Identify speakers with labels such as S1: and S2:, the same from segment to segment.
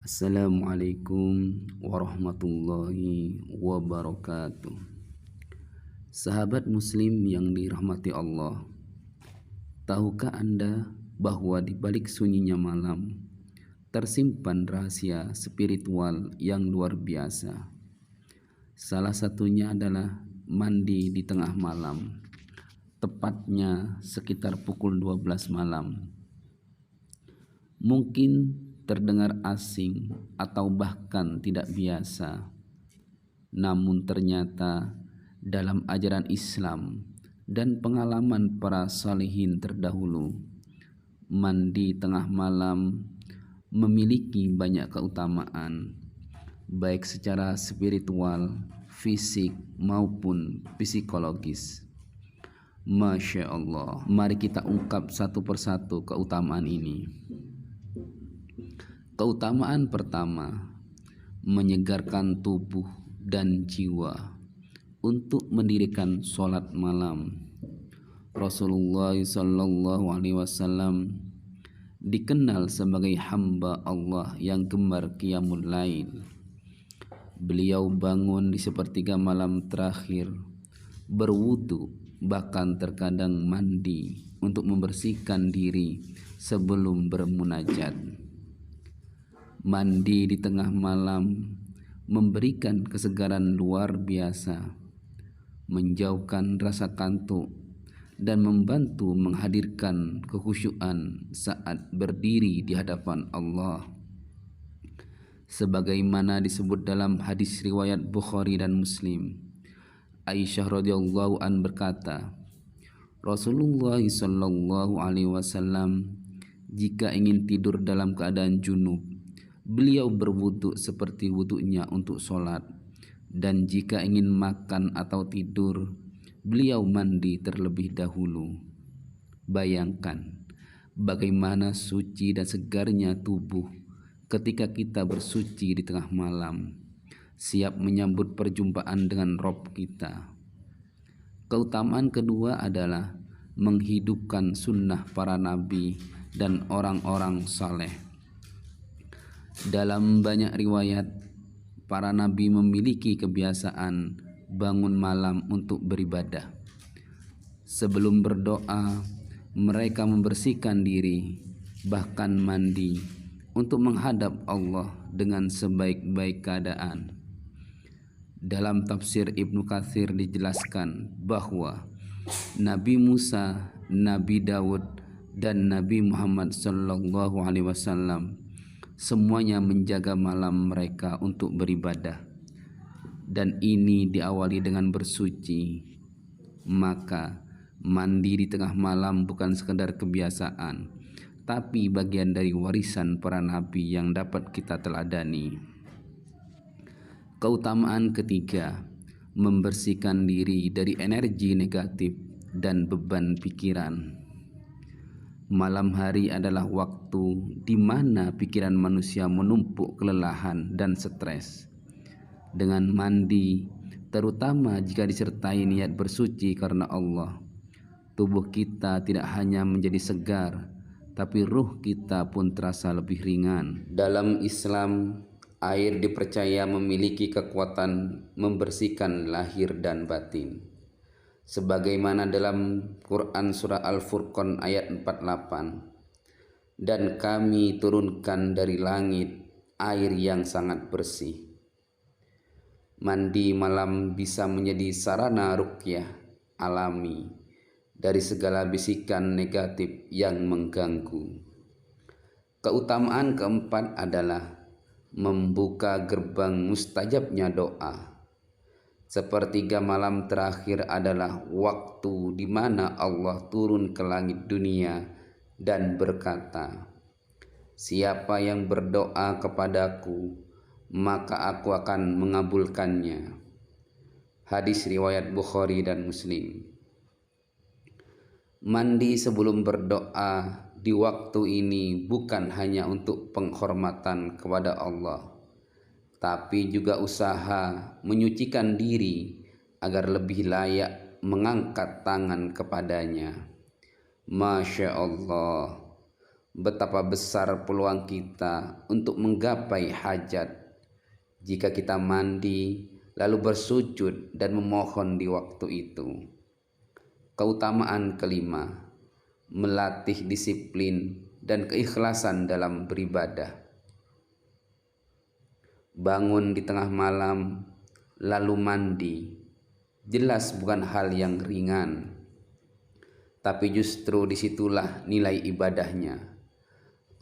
S1: Assalamualaikum warahmatullahi wabarakatuh. Sahabat muslim yang dirahmati Allah, tahukah Anda bahwa di balik sunyinya malam tersimpan rahasia spiritual yang luar biasa? Salah satunya adalah mandi di tengah malam, tepatnya sekitar pukul 12 malam. Mungkin terdengar asing atau bahkan tidak biasa, namun ternyata dalam ajaran Islam dan pengalaman para salihin terdahulu, mandi tengah malam memiliki banyak keutamaan, baik secara spiritual, fisik maupun psikologis. Masya Allah, mari kita ungkap satu persatu keutamaan ini. Keutamaan pertama, menyegarkan tubuh dan jiwa untuk mendirikan sholat malam. Rasulullah SAW dikenal sebagai hamba Allah yang gemar qiyamul lail. Beliau bangun di sepertiga malam terakhir, berwudu, bahkan terkadang mandi untuk membersihkan diri sebelum bermunajat. Mandi di tengah malam memberikan kesegaran luar biasa, menjauhkan rasa kantuk, dan membantu menghadirkan kekhusyuan saat berdiri di hadapan Allah. Sebagaimana disebut dalam hadis riwayat Bukhari dan Muslim, Aisyah radhiyallahu an berkata, Rasulullah sallallahu alaihi wasallam jika ingin tidur dalam keadaan junub, beliau berwudu seperti wudunya untuk sholat, dan jika ingin makan atau tidur, beliau mandi terlebih dahulu. Bayangkan bagaimana suci dan segarnya tubuh ketika kita bersuci di tengah malam, siap menyambut perjumpaan dengan Rob kita. Keutamaan kedua adalah menghidupkan sunnah para nabi dan orang-orang saleh. Dalam banyak riwayat, para nabi memiliki kebiasaan bangun malam untuk beribadah. Sebelum berdoa, mereka membersihkan diri, bahkan mandi, untuk menghadap Allah dengan sebaik-baik keadaan. Dalam tafsir Ibnu Katsir dijelaskan bahwa Nabi Musa, Nabi Daud, dan Nabi Muhammad SAW semuanya menjaga malam mereka untuk beribadah, dan ini diawali dengan bersuci. Maka mandi di tengah malam bukan sekedar kebiasaan, tapi bagian dari warisan para nabi yang dapat kita teladani. Keutamaan ketiga, membersihkan diri dari energi negatif dan beban pikiran. Malam hari adalah waktu di mana pikiran manusia menumpuk kelelahan dan stres. Dengan mandi, terutama jika disertai niat bersuci karena Allah, tubuh kita tidak hanya menjadi segar, tapi ruh kita pun terasa lebih ringan. Dalam Islam, air dipercaya memiliki kekuatan membersihkan lahir dan batin. Sebagaimana dalam Quran surah Al-Furqan ayat 48, dan kami turunkan dari langit air yang sangat bersih. Mandi malam bisa menjadi sarana ruqyah alami dari segala bisikan negatif yang mengganggu. Keutamaan keempat adalah membuka gerbang mustajabnya doa. Sepertiga malam terakhir adalah waktu di mana Allah turun ke langit dunia dan berkata, siapa yang berdoa kepadaku, maka aku akan mengabulkannya. Hadis riwayat Bukhari dan Muslim. Mandi sebelum berdoa di waktu ini bukan hanya untuk penghormatan kepada Allah, tapi juga usaha menyucikan diri agar lebih layak mengangkat tangan kepadanya. Masya Allah, betapa besar peluang kita untuk menggapai hajat jika kita mandi lalu bersujud dan memohon di waktu itu. Keutamaan kelima, melatih disiplin dan keikhlasan dalam beribadah. Bangun di tengah malam lalu mandi jelas bukan hal yang ringan, tapi justru disitulah nilai ibadahnya.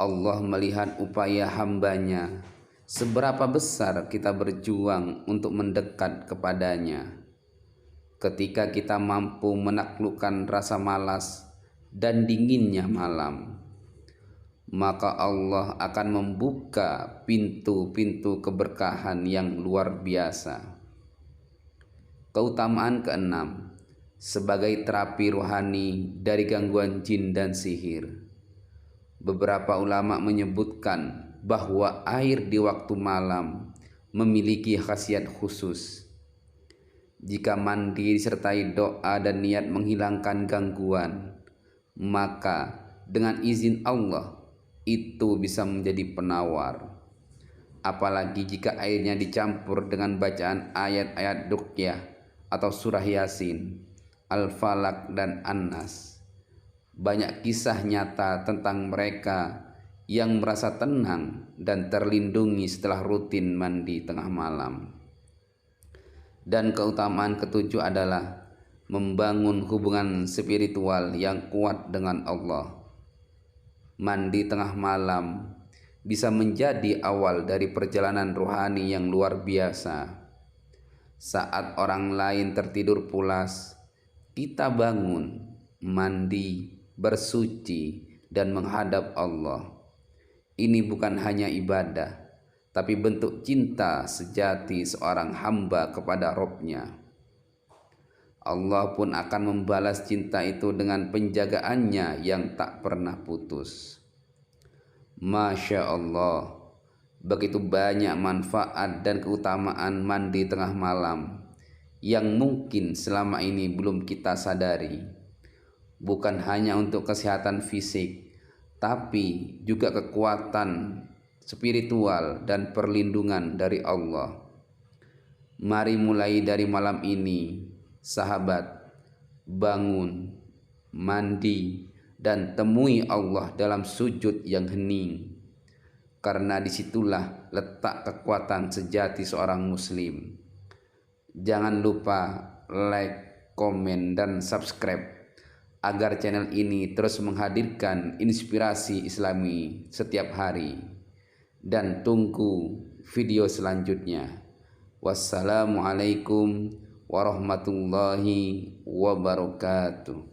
S1: Allah melihat upaya hambanya, seberapa besar kita berjuang untuk mendekat kepadanya. Ketika kita mampu menaklukkan rasa malas dan dinginnya malam, maka Allah akan membuka pintu-pintu keberkahan yang luar biasa. Keutamaan keenam, sebagai terapi rohani dari gangguan jin dan sihir. Beberapa ulama menyebutkan bahwa air di waktu malam memiliki khasiat khusus. Jika mandi disertai doa dan niat menghilangkan gangguan, maka dengan izin Allah itu bisa menjadi penawar. Apalagi jika airnya dicampur dengan bacaan ayat-ayat ruqyah atau surah Yasin, Al-Falaq dan An-Nas. Banyak kisah nyata tentang mereka yang merasa tenang dan terlindungi setelah rutin mandi tengah malam. Dan keutamaan ketujuh adalah membangun hubungan spiritual yang kuat dengan Allah. Mandi tengah malam bisa menjadi awal dari perjalanan rohani yang luar biasa. Saat orang lain tertidur pulas, kita bangun, mandi, bersuci, dan menghadap Allah. Ini bukan hanya ibadah, tapi bentuk cinta sejati seorang hamba kepada Rabb-Nya. Allah pun akan membalas cinta itu dengan penjagaannya yang tak pernah putus. Masya Allah, begitu banyak manfaat dan keutamaan mandi tengah malam yang mungkin selama ini belum kita sadari. Bukan hanya untuk kesehatan fisik, tapi juga kekuatan spiritual dan perlindungan dari Allah. Mari mulai dari malam ini, sahabat, bangun, mandi, dan temui Allah dalam sujud yang hening. Karena disitulah letak kekuatan sejati seorang muslim. Jangan lupa like, komen, dan subscribe agar channel ini terus menghadirkan inspirasi Islami setiap hari. Dan tunggu video selanjutnya. Wassalamualaikum warahmatullahi wabarakatuh.